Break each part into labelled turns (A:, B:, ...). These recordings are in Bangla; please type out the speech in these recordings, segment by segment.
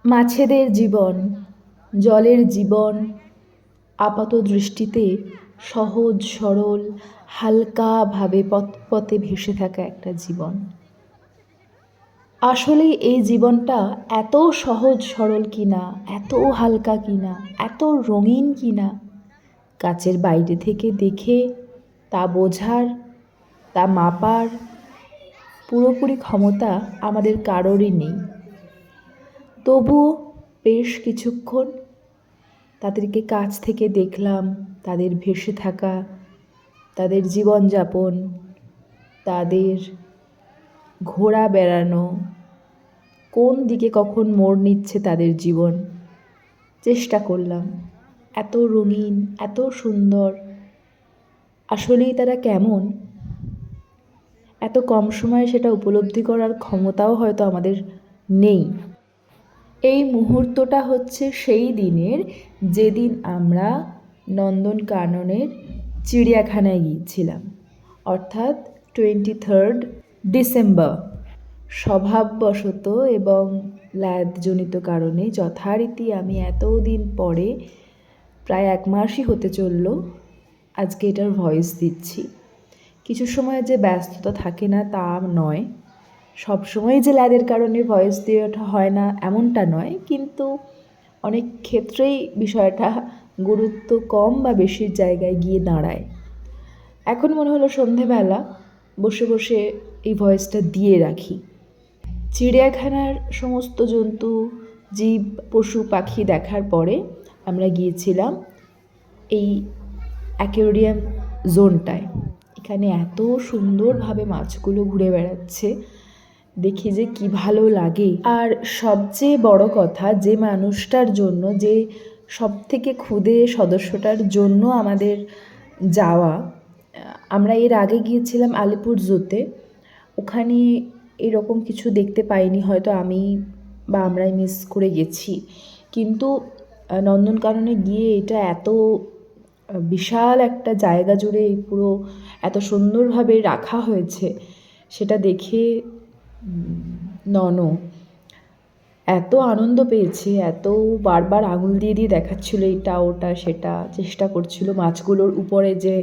A: মাছেদের জীবন, জলের জীবন, আপাত দৃষ্টিতে সহজ সরল হালকাভাবে পথে ভেসে থাকা একটা জীবন। আসলে এই জীবনটা এত সহজ সরল কিনা, এত হালকা কিনা, এত রঙিন কিনা, কাচের বাইরে থেকে দেখে তা বোঝার, তা মাপার পুরোপুরি ক্ষমতা আমাদের কারোরই নেই। তবুও বেশ কিছুক্ষণ তাদেরকে কাছ থেকে দেখলাম, তাদের ভেসে থাকা, তাদের জীবনযাপন, তাদের ঘোরা বেড়ানো, কোন দিকে কখন মোড় নিচ্ছে তাদের জীবন, চেষ্টা করলাম। এত রঙিন, এত সুন্দর, আসলেই তারা কেমন, এত কম সময়ে সেটা উপলব্ধি করার ক্ষমতাও হয়তো আমাদের নেই। এই মুহূর্তটা হচ্ছে সেই দিনের যেদিন আমরা নন্দনকাননের চিড়িয়াখানায় গিয়েছিলাম, অর্থাৎ 23 ডিসেম্বর। স্বভাববশত এবং ল্যাদজনিত কারণে যথারীতি আমি এতদিন পরে, প্রায় 1 মাসই হতে চলল আজকে এটার ভয়েস দিচ্ছি। কিছু সময় যে ব্যস্ততা থাকে না তা নয়, সব সময় যে ল্যাদের কারণে ভয়েস দিয়ে ওঠা হয় না এমনটা নয়, কিন্তু অনেক ক্ষেত্রেই বিষয়টা গুরুত্ব কম বা বেশির জায়গায় গিয়ে দাঁড়ায়। এখন মনে হলো সন্ধেবেলা বসে বসে এই ভয়েসটা দিয়ে রাখি। চিড়িয়াখানার সমস্ত জন্তু, জীব, পশু পাখি দেখার পরে আমরা গিয়েছিলাম এই অ্যাকোয়ারিয়াম জোনটায়। এখানে এত সুন্দরভাবে মাছগুলো ঘুরে বেড়াচ্ছে, দেখি যে কি ভালো লাগে। আর সবচেয়ে বড় কথা, যে মানুষটার জন্য, যে সবথেকে ক্ষুদে সদস্যটার জন্য আমাদের যাওয়া, আমরা এর আগে গিয়েছিলাম আলিপুর জুতে, ওখানে এরকম কিছু দেখতে পাইনি, হয়তো আমি বা আমরাই মিস করে গেছি। কিন্তু নন্দনকাননে গিয়ে এটা এত বিশাল একটা জায়গা জুড়ে এই পুরো এত সুন্দরভাবে রাখা হয়েছে, সেটা দেখে নন এত আনন্দ পেয়েছে, এত বারবার আঙুল দিয়ে দিয়ে দেখাচ্ছিল এটা ওটা সেটা, চেষ্টা করছিল মাছগুলোর উপরে যে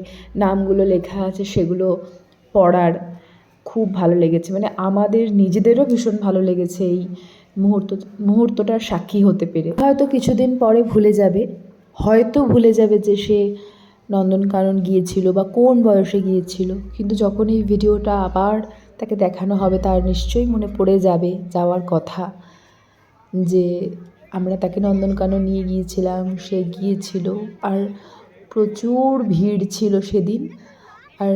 A: নামগুলো লেখা আছে সেগুলো পড়ার। খুব ভালো লেগেছে, মানে আমাদের নিজেদেরও ভীষণ ভালো লেগেছে এই মুহূর্তটার সাক্ষী হতে পেরে। হয়তো কিছুদিন পরে ভুলে যাবে যে সে নন্দনকানন গিয়েছিল বা কোন বয়সে গিয়েছিল, কিন্তু যখন এই ভিডিওটা আবার তাকে দেখানো হবে তার নিশ্চয়ই মনে পড়ে যাবে যাওয়ার কথা, যে আমরা তাকে নন্দনকানন নিয়ে গিয়েছিলাম, সে গিয়েছিল। আর প্রচুর ভিড় ছিল সেদিন। আর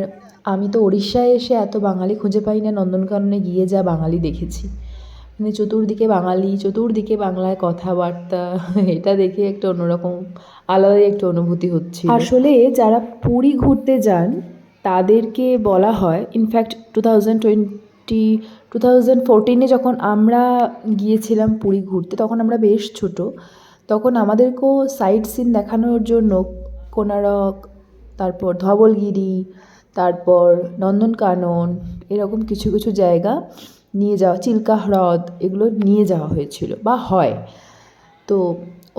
A: আমি তো উড়িষ্যায় এসে এত বাঙালি খুঁজে পাই না, নন্দনকাননে গিয়ে যা বাঙালি দেখেছি, মানে চতুর্দিকে বাঙালি, চতুর্দিকে বাংলায় কথাবার্তা, এটা দেখে একটা অন্যরকম আলাদাই একটা অনুভূতি হচ্ছে। আসলে যারা পুরী ঘুরতে যান তাদেরকে বলা হয়, ইনফ্যাক্ট 2014 যখন আমরা গিয়েছিলাম পুরী ঘুরতে, তখন আমরা বেশ ছোট, তখন আমাদেরকেও সাইট সিন দেখানোর জন্য কোনারক, তারপর ধবলগিরি, তারপর নন্দনকানন, এরকম কিছু কিছু জায়গা নিয়ে যাওয়া, চিল্কা হ্রদ, এগুলো নিয়ে যাওয়া হয়েছিল বা হয়। তো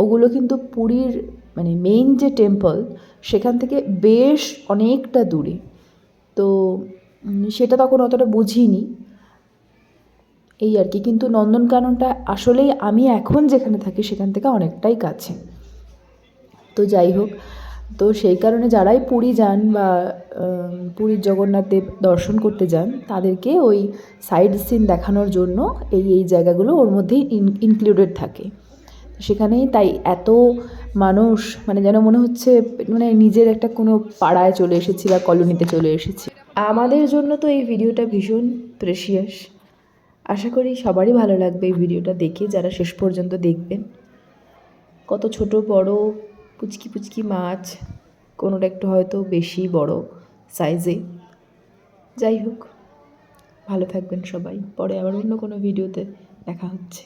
A: ওগুলো কিন্তু পুরীর মানে মেইন যে টেম্পল সেখান থেকে বেশ অনেকটা দূরে, তো সেটা তখন অতটা বুঝিনি এই আর কি। কিন্তু নন্দনকাননটা আসলেই আমি এখন যেখানে থাকি সেখান থেকে অনেকটাই কাছে। তো যাই হোক, তো সেই কারণে যারাই পুরী যান বা পুরীর জগন্নাথ দেব দর্শন করতে যান, তাদেরকে ওই সাইড সিন দেখানোর জন্য এই জায়গাগুলো ওর মধ্যেই ইনক্লুডেড থাকে। সেখানেই তাই এত মানুষ, মানে যেন মনে হচ্ছে মানে নিজের একটা কোনো পাড়ায় চলে এসেছি বা কলোনিতে চলে এসেছি। আমাদের জন্য তো এই ভিডিওটা ভীষণ প্রেশিয়াস। আশা করি সবারই ভালো লাগবে এই ভিডিওটা দেখে, যারা শেষ পর্যন্ত দেখবেন। কত ছোট বড় পুচকি পুচকি মাছ, কোনোটা একটু হয়তো বেশি বড় সাইজে। যাই হোক, ভালো থাকবেন সবাই, পরে আবার অন্য কোনো ভিডিওতে দেখা হচ্ছে।